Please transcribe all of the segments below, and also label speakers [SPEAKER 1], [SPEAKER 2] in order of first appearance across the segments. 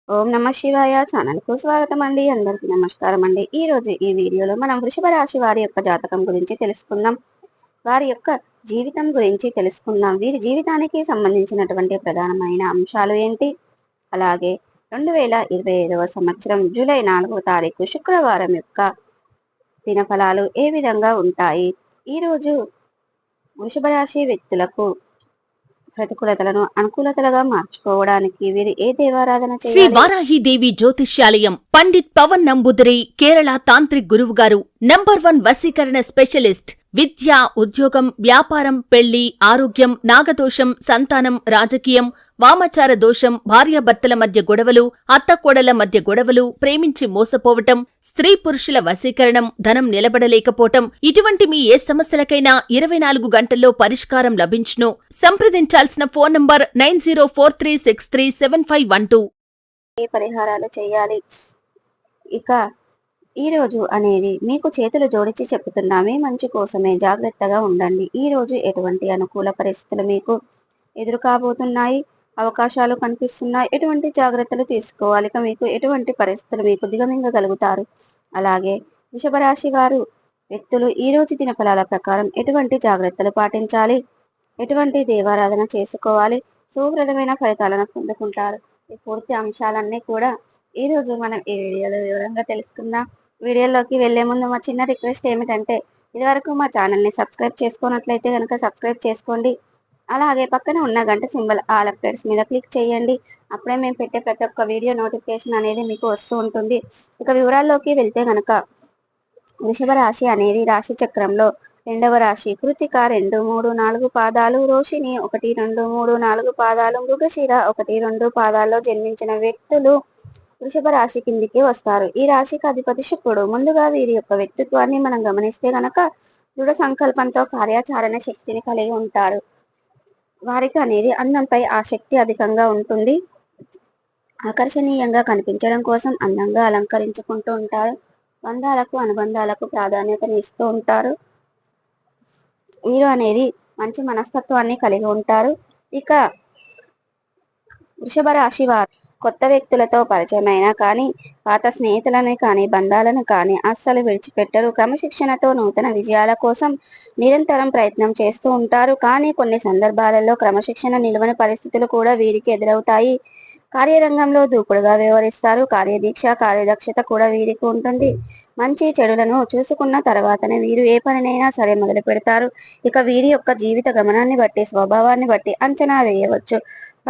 [SPEAKER 1] ఓం నమ శివాయ ఛానల్కు స్వాగతం అండి. అందరికీ నమస్కారం అండి. ఈ రోజు ఈ వీడియోలో మనం వృషభ రాశి వారి యొక్క జాతకం గురించి తెలుసుకుందాం. వారి యొక్క జీవితం గురించి తెలుసుకుందాం. వీరి జీవితానికి సంబంధించినటువంటి ప్రధానమైన అంశాలు ఏంటి, అలాగే 2025వ సంవత్సరం జూలై 4వ తారీఖు శుక్రవారం యొక్క దినఫలాలు ఏ విధంగా ఉంటాయి. ఈరోజు వృషభ రాశి వ్యక్తులకు ప్రతికూలతలను అనుకూలతలుగా మార్చుకోవడానికి వీరు ఏ దేవారాధన
[SPEAKER 2] శ్రీ
[SPEAKER 1] చేయాలి?
[SPEAKER 2] వారాహి దేవి జ్యోతిష్యాలయం పండిత్ పవన్ నంబుదిరి కేరళ తాంత్రిక్ గురువు గారు నంబర్ 1 వశీకరణ స్పెషలిస్ట్. విద్య, ఉద్యోగం, వ్యాపారం, పెళ్లి, ఆరోగ్యం, నాగదోషం, సంతానం, రాజకీయం, వామాచార దోషం, భార్యాభర్తల మధ్య గొడవలు, అత్తకోడల మధ్య గొడవలు, ప్రేమించి మోసపోవటం, స్త్రీ పురుషుల వశీకరణం, ధనం నిలబడలేకపోవటం, ఇటువంటి మీ ఏ సమస్యలకైనా 24 గంటల్లో పరిష్కారం లభించును. సంప్రదించాల్సిన ఫోన్ నంబర్ 9043637512.
[SPEAKER 1] ఏ పరిహారాలు చేయాలి? ఇక ఈ రోజు అనేది మీకు చేతులు జోడించి చెప్తున్నామే మంచి కోసమే, జాగ్రత్తగా ఉండండి. ఈ రోజు ఎటువంటి అనుకూల పరిస్థితులు మీకు ఎదురు కాబోతున్నాయి, అవకాశాలు కనిపిస్తున్నాయి, ఎటువంటి జాగ్రత్తలు తీసుకోవాలి, ఇక మీకు ఎటువంటి పరిస్థితులు మీకు దిగమింగగలుగుతారు. అలాగే వృషభ రాశి వారు వ్యక్తులు ఈ రోజు దినఫలాల ప్రకారం ఎటువంటి జాగ్రత్తలు పాటించాలి, ఎటువంటి దేవారాధన చేసుకోవాలి, శుభప్రదమైన ఫలితాలను పొందుకుంటారు. ఈ పూర్తి అంశాలన్నీ కూడా ఈ రోజు మనం ఈ వీడియోలో వివరంగా తెలుసుకుందాం. వీడియోలోకి వెళ్లే ముందు మా చిన్న రిక్వెస్ట్ ఏమిటంటే, ఇదివరకు మా ఛానల్ని సబ్స్క్రైబ్ చేసుకున్నట్లయితే కనుక సబ్స్క్రైబ్ చేసుకోండి. అలాగే పక్కన ఉన్న గంట సింబల్ ఆల్ అప్డేట్స్ మీద క్లిక్ చేయండి. అప్పుడే మేము పెట్టే ప్రతి ఒక్క వీడియో నోటిఫికేషన్ అనేది మీకు వస్తూ ఉంటుంది. ఇక వివరాల్లోకి వెళ్తే కనుక వృషభ రాశి అనేది రాశి చక్రంలో 2వ రాశి. కృతిక 2, 3, 4 పాదాలు, రోషిణి 1, 2, 3, 4 పాదాలు, మృగశిర 1, 2 పాదాల్లో జన్మించిన వ్యక్తులు వృషభ రాశి కిందికి వస్తారు. ఈ రాశికి అధిపతి శుక్రుడు. ముందుగా వీరి యొక్క వ్యక్తిత్వాన్ని మనం గమనిస్తే గనక దృఢ సంకల్పంతో కార్యాచరణ శక్తిని కలిగి ఉంటారు. వారికి అనేది అందంపై ఆసక్తి అధికంగా ఉంటుంది. ఆకర్షణీయంగా కనిపించడం కోసం అందంగా అలంకరించుకుంటూ ఉంటారు. బంధాలకు, అనుబంధాలకు ప్రాధాన్యతని ఇస్తూ ఉంటారు. వీరు అనేది మంచి మనస్తత్వాన్ని కలిగి ఉంటారు. ఇక వృషభ రాశి వారు కొత్త వ్యక్తులతో పరిచయమైనా కానీ, పాత స్నేహితులను కానీ, బంధాలను కానీ అస్సలు విడిచిపెట్టరు. క్రమశిక్షణతో నూతన విజయాల కోసం నిరంతరం ప్రయత్నం చేస్తూ ఉంటారు. కానీ కొన్ని సందర్భాలలో క్రమశిక్షణ నిలవని పరిస్థితులు కూడా వీరికి ఎదురవుతాయి. కార్యరంగంలో దూకుడుగా వ్యవహరిస్తారు. కార్యదీక్ష, కార్యదక్షత కూడా వీరికి ఉంటుంది. మంచి చెడులను చూసుకున్న తర్వాతనే వీరు ఏ పనినైనా సరే మొదలు పెడతారు. ఇక వీరి యొక్క జీవిత గమనాన్ని బట్టి, స్వభావాన్ని బట్టి అంచనా వేయవచ్చు.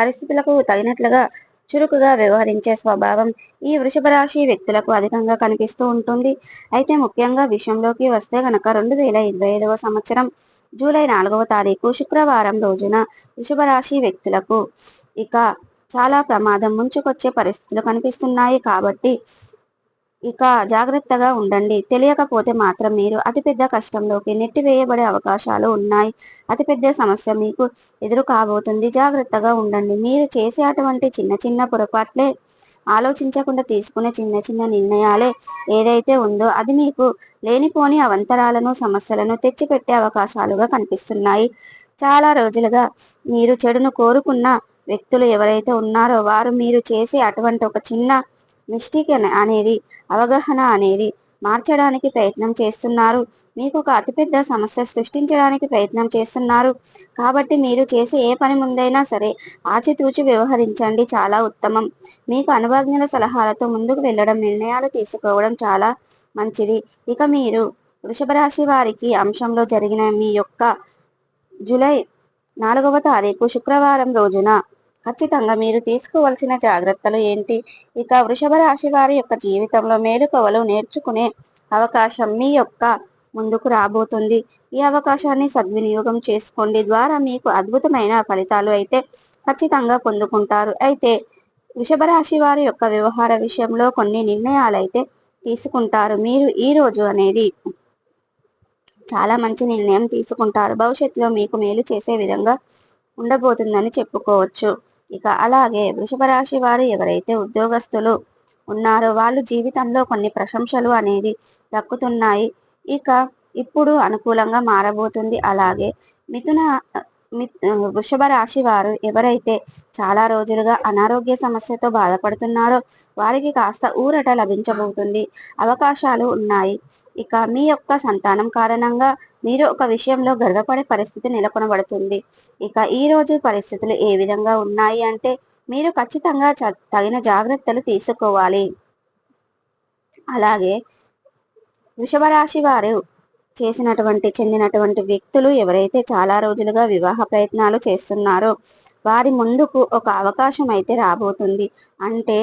[SPEAKER 1] పరిస్థితులకు తగినట్లుగా చురుకుగా వ్యవహరించే స్వభావం ఈ వృషభ రాశి వ్యక్తులకు అధికంగా కనిపిస్తూ ఉంటుంది. అయితే ముఖ్యంగా విషయంలోకి వస్తే గనక 2025వ సంవత్సరం జూలై 4వ తారీఖు శుక్రవారం రోజున వృషభ రాశి వ్యక్తులకు ఇక చాలా ప్రమాదం ముంచుకొచ్చే పరిస్థితులు కనిపిస్తున్నాయి. కాబట్టి ఇక జాగ్రత్తగా ఉండండి. తెలియకపోతే మాత్రం మీరు అతిపెద్ద కష్టంలోకి నెట్టివేయబడే అవకాశాలు ఉన్నాయి. అతిపెద్ద సమస్య మీకు ఎదురు కాబోతుంది. జాగ్రత్తగా ఉండండి. మీరు చేసే అటువంటి చిన్న చిన్న పొరపాట్లే, ఆలోచించకుండా తీసుకునే చిన్న చిన్న నిర్ణయాలే ఏదైతే ఉందో అది మీకు లేనిపోని అవంతరాలను, సమస్యలను తెచ్చిపెట్టే అవకాశాలుగా కనిపిస్తున్నాయి. చాలా రోజులుగా మీరు చెడును కోరుకున్న వ్యక్తులు ఎవరైతే ఉన్నారో వారు మీరు చేసే అటువంటి ఒక చిన్న మిస్టేక్ అనేది, అవగాహన అనేది మార్చడానికి ప్రయత్నం చేస్తున్నారు. మీకు ఒక అతిపెద్ద సమస్య సృష్టించడానికి ప్రయత్నం చేస్తున్నారు. కాబట్టి మీరు చేసే ఏ పని ముందైనా సరే ఆచితూచి వ్యవహరించండి, చాలా ఉత్తమం. మీకు అనుభవజ్ఞుల సలహాలతో ముందుకు వెళ్ళడం, నిర్ణయాలు తీసుకోవడం చాలా మంచిది. ఇక మీరు వృషభ రాశి వారికి అంశంలో జరిగిన మీ యొక్క జూలై 4వ తారీఖు శుక్రవారం రోజున ఖచ్చితంగా మీరు తీసుకోవాల్సిన జాగ్రత్తలు ఏంటి? ఇక వృషభ రాశి వారి యొక్క జీవితంలో మేలుకవలు నేర్చుకునే అవకాశం మీ యొక్క ముందుకు రాబోతుంది. ఈ అవకాశాన్ని సద్వినియోగం చేసుకోండి. ద్వారా మీకు అద్భుతమైన ఫలితాలు అయితే ఖచ్చితంగా పొందుకుంటారు. అయితే వృషభ రాశి వారి యొక్క వ్యవహార విషయంలో కొన్ని నిర్ణయాలు అయితే తీసుకుంటారు. మీరు ఈ రోజు అనేది చాలా మంచి నిర్ణయం తీసుకుంటారు. భవిష్యత్తులో మీకు మేలు చేసే విధంగా ఉండబోతుందని చెప్పుకోవచ్చు. ఇక అలాగే వృషభ రాశి వారు ఎవరైతే ఉద్యోగస్తులు ఉన్నారో వాళ్ళు జీవితంలో కొన్ని ప్రశంసలు అనేది దక్కుతున్నాయి. ఇక ఇప్పుడు అనుకూలంగా మారబోతుంది. అలాగే మిథున వృషభ రాశి వారు ఎవరైతే చాలా రోజులుగా అనారోగ్య సమస్యతో బాధపడుతున్నారో వారికి కాస్త ఊరట లభించబోతుంది. అవకాశాలు ఉన్నాయి. ఇక మీ యొక్క సంతానం కారణంగా మీరు ఒక విషయంలో గర్వపడే పరిస్థితి నెలకొనబడుతుంది. ఇక ఈ రోజు పరిస్థితులు ఏ విధంగా ఉన్నాయి అంటే మీరు ఖచ్చితంగా తగిన జాగ్రత్తలు తీసుకోవాలి. అలాగే వృషభ రాశి వారు చెందినటువంటి వ్యక్తులు ఎవరైతే చాలా రోజులుగా వివాహ ప్రయత్నాలు చేస్తున్నారో వారి ముందుకు ఒక అవకాశం అయితే రాబోతుంది. అంటే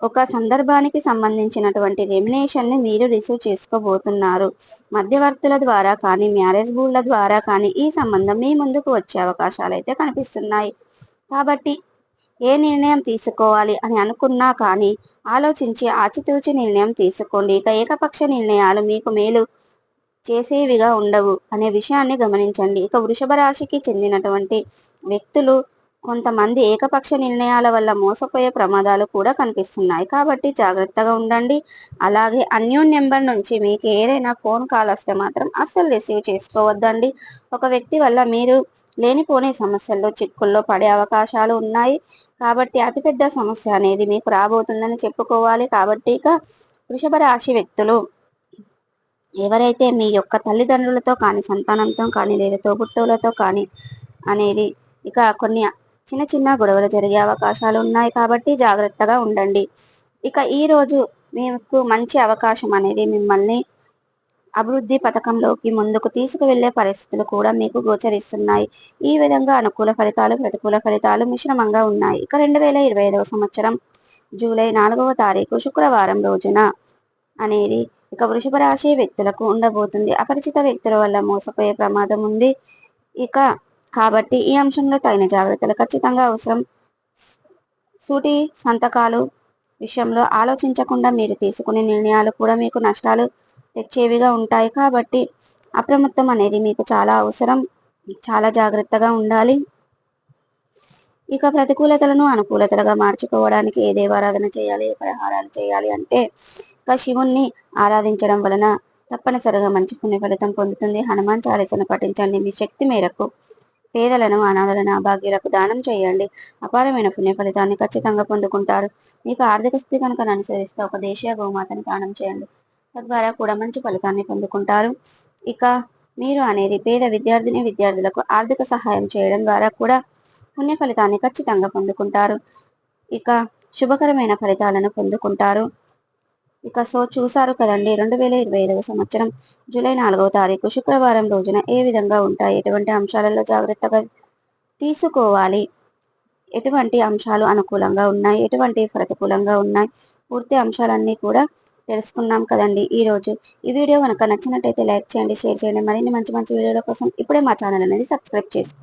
[SPEAKER 1] ఒక సందర్భానికి సంబంధించినటువంటి రెమినేషన్ ని మీరు రిసీవ్ చేసుకోబోతున్నారు. మధ్యవర్తుల ద్వారా కానీ మ్యారేజ్ బోర్డుల ద్వారా కానీ ఈ సంబంధం మీ ముందుకు వచ్చే అవకాశాలు అయితే కనిపిస్తున్నాయి. కాబట్టి ఏ నిర్ణయం తీసుకోవాలి అని అనుకున్నా కానీ ఆలోచించి ఆచితూచి నిర్ణయం తీసుకోండి. ఇక ఏకపక్ష నిర్ణయాలు మీకు మేలు చేసేవిగా ఉండవు అనే విషయాన్ని గమనించండి. ఇక వృషభ రాశికి చెందినటువంటి వ్యక్తులు కొంతమంది ఏకపక్ష నిర్ణయాల వల్ల మోసపోయే ప్రమాదాలు కూడా కనిపిస్తున్నాయి. కాబట్టి జాగ్రత్తగా ఉండండి. అలాగే అన్యోన్ నెంబర్ నుంచి మీకు ఏదైనా ఫోన్ కాల్ వస్తే మాత్రం అస్సలు రిసీవ్ చేసుకోవద్దండి. ఒక వ్యక్తి వల్ల మీరు లేనిపోని సమస్యల్లో చిక్కుల్లో పడే అవకాశాలు ఉన్నాయి. కాబట్టి అతిపెద్ద సమస్య అనేది మీకు రాబోతుందని చెప్పుకోవాలి. కాబట్టి ఇక వృషభ రాశి వ్యక్తులు ఎవరైతే మీ యొక్క తల్లిదండ్రులతో కానీ సంతానంతో కానీ లేదా తోబుట్టువులతో కానీ అనేది ఇక కొన్ని చిన్న చిన్న గొడవలు జరిగే అవకాశాలు ఉన్నాయి. కాబట్టి జాగ్రత్తగా ఉండండి. ఇక ఈరోజు మీకు మంచి అవకాశం అనేది మిమ్మల్ని అభివృద్ధి పథకంలోకి ముందుకు తీసుకువెళ్లే పరిస్థితులు కూడా మీకు గోచరిస్తున్నాయి. ఈ విధంగా అనుకూల ఫలితాలు ప్రతికూల ఫలితాలు మిశ్రమంగా ఉన్నాయి. ఇక 2025వ సంవత్సరం జూలై 4వ తారీఖు శుక్రవారం రోజున అనేది ఇక వృషభ రాశి వ్యక్తులకు ఉండబోతుంది. అపరిచిత వ్యక్తుల వల్ల మోసపోయే ప్రమాదం ఉంది. ఇక కాబట్టి ఈ అంశంలో తగిన జాగ్రత్తలు ఖచ్చితంగా అవసరం. సూటి సంతకాలు విషయంలో ఆలోచించకుండా మీరు తీసుకునే నిర్ణయాలు కూడా మీకు నష్టాలు తెచ్చేవిగా ఉంటాయి. కాబట్టి అప్రమత్తం అనేది మీకు చాలా అవసరం. చాలా జాగ్రత్తగా ఉండాలి. ఇక ప్రతికూలతలను అనుకూలతలుగా మార్చుకోవడానికి ఏ దేవారాధన చేయాలి, ఏ పరిహారాలు చేయాలి అంటే ఇక శివుణ్ణి ఆరాధించడం వలన తప్పనిసరిగా మంచి పుణ్య ఫలితం పొందుతుంది. హనుమాన్ చాలీసను పఠించండి. మీ శక్తి మేరకు పేదలను అనాథలను అభాగ్యులకు దానం చేయండి. అపారమైన పుణ్య ఫలితాన్ని ఖచ్చితంగా పొందుకుంటారు. మీకు ఆర్థిక స్థితి కనుక అనుసరిస్తే ఒక దేశీయ గోమాతను దానం చేయండి. తద్వారా కూడా మంచి ఫలితాన్ని పొందుకుంటారు. ఇక మీరు అనేది పేద విద్యార్థులకు ఆర్థిక సహాయం చేయడం ద్వారా కూడా పుణ్య ఫలితాన్ని ఖచ్చితంగా పొందుకుంటారు. ఇక శుభకరమైన ఫలితాలను పొందుకుంటారు. ఇక చూసారు కదండి 2025వ సంవత్సరం జూలై 4వ తారీఖు శుక్రవారం రోజున ఏ విధంగా ఉంటాయి, ఎటువంటి అంశాలలో జాగ్రత్తగా తీసుకోవాలి, ఎటువంటి అంశాలు అనుకూలంగా ఉన్నాయి, ఎటువంటి ప్రతికూలంగా ఉన్నాయి, పూర్తి అంశాలన్నీ కూడా తెలుసుకున్నాం కదండి ఈరోజు. ఈ వీడియో కనుక నచ్చినట్టయితే లైక్ చేయండి, షేర్ చేయండి. మరిన్ని మంచి మంచి వీడియోల కోసం ఇప్పుడే మా ఛానల్ అనేది సబ్స్క్రైబ్ చేసుకోండి.